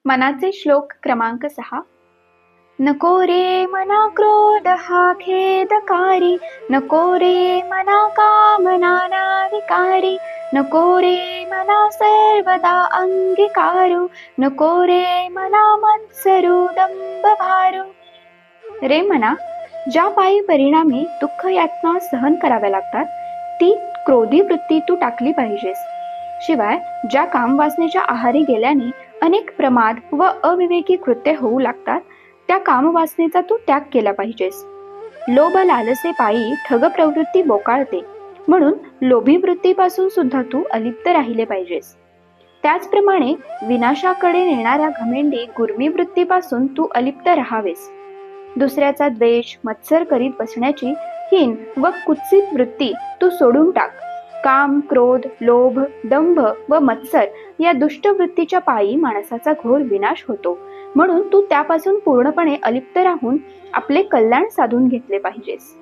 मनाचे श्लोक क्रमांक 6. नको रे मना क्रोध हा खेदकारी, नको रे मना कामना ना विकारी, नको रे मना सर्वदा अंगीकारू, नको रे मना मत्सरू दंभ भारू. रे मना, ज्या पायी परिणामी दुःख यातना सहन कराव्या लागतात ती क्रोधी वृत्ती तू टाकली पाहिजेस. शिवाय ज्या कामवासनेच्या आहारी गेल्याने अनेक प्रमाद व अविवेकी कृत्य होऊ लागतात त्या कामवासनेचा तू त्याग केला पाहिजेस. लोभ लालसे पायी ठग प्रवृत्ती बोकाळते, म्हणून लोभी वृत्तीपासून सुद्धा तू अलिप्त राहिले पाहिजेस. त्याचप्रमाणे विनाशाकडे नेणाऱ्या घमेंडी गुर्मी वृत्तीपासून तू अलिप्त राहावेस. दुसऱ्याचा द्वेष मत्सर करीत बसण्याची हीन व कुत्सित वृत्ती तू सोडून टाक. काम, क्रोध, लोभ, दंभ व मत्सर या दुष्ट वृत्तीच्या पायी माणसाचा घोर विनाश होतो, म्हणून तू त्यापासून पूर्णपणे अलिप्त राहून आपले कल्याण साधून घेतले पाहिजेस.